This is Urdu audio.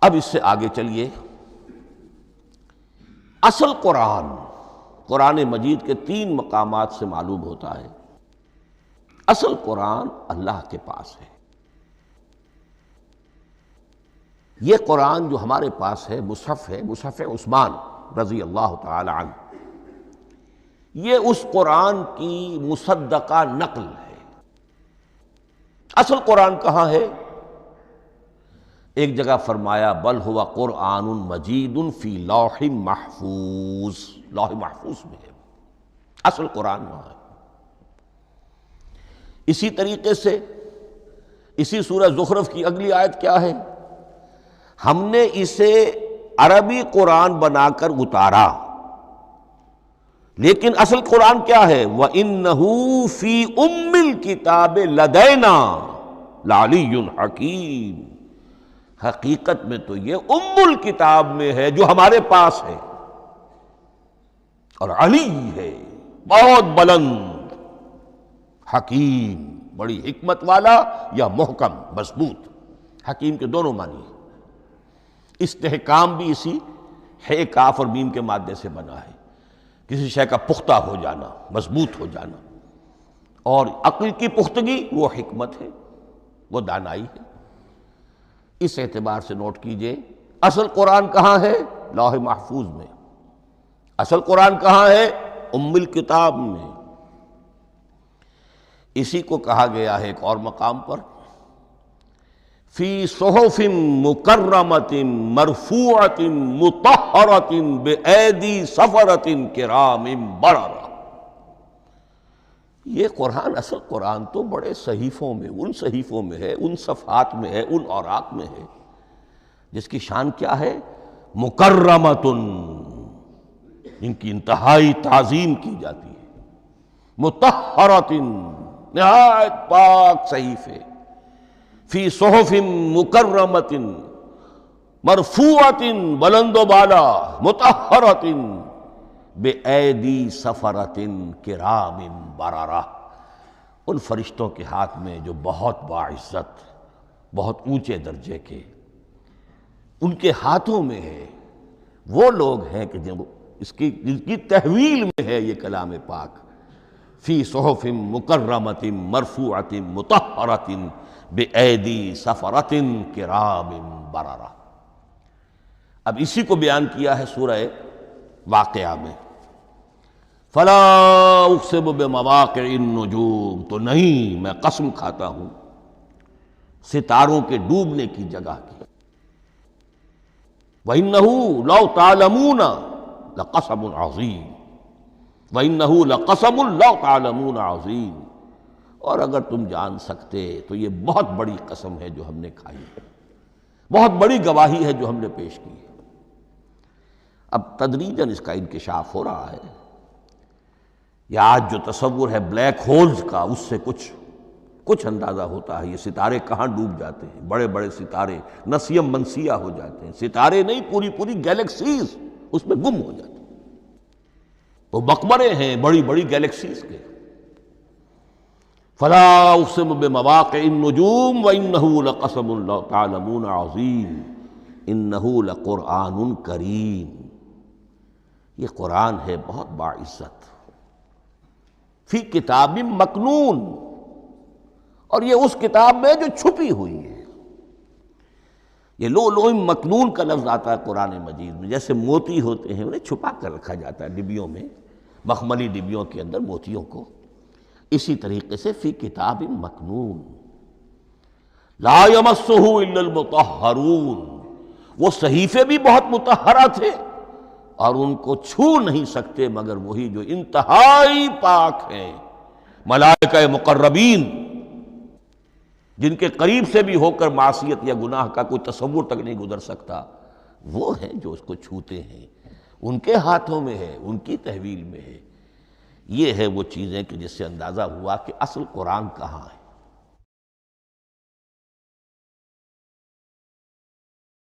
اب اس سے آگے چلیے. اصل قرآن مجید کے 3 مقامات سے معلوم ہوتا ہے اصل قرآن اللہ کے پاس ہے. یہ قرآن جو ہمارے پاس ہے مصحف عثمان رضی اللہ تعالی عنہ، یہ اس قرآن کی مصدقہ نقل ہے. اصل قرآن کہاں ہے؟ ایک جگہ فرمایا بل ہوا قرآن مجید فی لوح محفوظ، لوح محفوظ میں ہے اصل قرآن وہاں ہے. اسی طریقے سے اسی سورہ زخرف کی اگلی آیت کیا ہے؟ ہم نے اسے عربی قرآن بنا کر اتارا، لیکن اصل قرآن کیا ہے؟ وَإِنَّهُ فِي أُمِّ الْكِتَابِ لَدَيْنَا لَعَلِيٌّ حَكِيمٌ. حقیقت میں تو یہ ام الکتاب میں ہے جو ہمارے پاس ہے، اور علی ہے بہت بلند، حکیم بڑی حکمت والا، یا محکم مضبوط. حکیم کے دونوں معنی ہیں. استحکام بھی اسی ہے کاف اور میم کے مادے سے بنا ہے، کسی شے کا پختہ ہو جانا، مضبوط ہو جانا. اور عقل کی پختگی وہ حکمت ہے، وہ دانائی ہے. اس اعتبار سے نوٹ کیجئے اصل قرآن کہاں ہے؟ لوح محفوظ میں. اصل قرآن کہاں ہے؟ ام الکتاب میں. اسی کو کہا گیا ہے ایک اور مقام پر فی صحف مکرمۃ مرفوعۃ مطہرۃ بأیدی سفرۃ کرام بررہ. یہ قرآن، اصل قرآن تو بڑے صحیفوں میں، ان صحیفوں میں ہے، ان صفحات میں ہے، ان اوراق میں ہے جس کی شان کیا ہے؟ مکرمۃ، ان کی انتہائی تعظیم کی جاتی ہے. مطہرۃ، نہایت پاک صحیفے. فی صحف مکرمۃ مرفوعۃ، بلند و بالا، مطہرۃ بِأَیْدِی سَفَرَةٍ کِرَامٍ بَرَرَةٍ، ان فرشتوں کے ہاتھ میں جو بہت باعزت، بہت اونچے درجے کے، ان کے ہاتھوں میں ہے. وہ لوگ ہیں کہ جن کی تحویل میں ہے یہ کلام پاک. فی صحف مکرمۃ مرفوعۃ مطہرۃ بِأَیْدِی سَفَرَةٍ کِرَامٍ بَرَرَةٍ. اب اسی کو بیان کیا ہے سورہ واقعہ میں. فلا اقسم بمواقع النجوم، تو نہیں، میں قسم کھاتا ہوں ستاروں کے ڈوبنے کی جگہ کی. وَإِنَّهُ لَوْ تَعْلَمُونَ لَقَسَمٌ عَظِيمٌ، وَإِنَّهُ لَقَسَمٌ لَوْ تَعْلَمُونَ عَظِيمٌ. اور اگر تم جان سکتے تو یہ بہت بڑی قسم ہے جو ہم نے کھائی ہے، بہت بڑی گواہی ہے جو ہم نے پیش کی ہے. اب تدریجاً اس کا انکشاف ہو رہا ہے. یہ آج جو تصور ہے بلیک ہولز کا، اس سے کچھ اندازہ ہوتا ہے. یہ ستارے کہاں ڈوب جاتے ہیں، بڑے بڑے ستارے نسیم منسیہ ہو جاتے ہیں. ستارے نہیں، پوری گیلیکسیز اس میں گم ہو جاتے ہیں. وہ مقبرے ہیں بڑی بڑی گیلیکسیز کے. فلا اقسم بمواقع النجوم وانه لقسم لو تعلمون عظیم انه لقرآن کریم. یہ قرآن ہے بہت باعزت. فی کتاب مکنون، اور یہ اس کتاب میں جو چھپی ہوئی ہے. یہ لؤلؤ مکنون کا لفظ آتا ہے قرآن مجید میں. جیسے موتی ہوتے ہیں انہیں چھپا کر رکھا جاتا ہے ڈبیوں میں، مخملی ڈبیوں کے اندر موتیوں کو. اسی طریقے سے فی کتاب مکنون لا یمسہ الا المطہرون. وہ صحیفے بھی بہت مطہرہ تھے اور ان کو چھو نہیں سکتے مگر وہی جو انتہائی پاک ہیں. ملائکہ مقربین، جن کے قریب سے بھی ہو کر معصیت یا گناہ کا کوئی تصور تک نہیں گزر سکتا، وہ ہیں جو اس کو چھوتے ہیں. ان کے ہاتھوں میں ہے، ان کی تحویل میں ہے. یہ ہے وہ چیزیں کہ جس سے اندازہ ہوا کہ اصل قرآن کہاں ہے.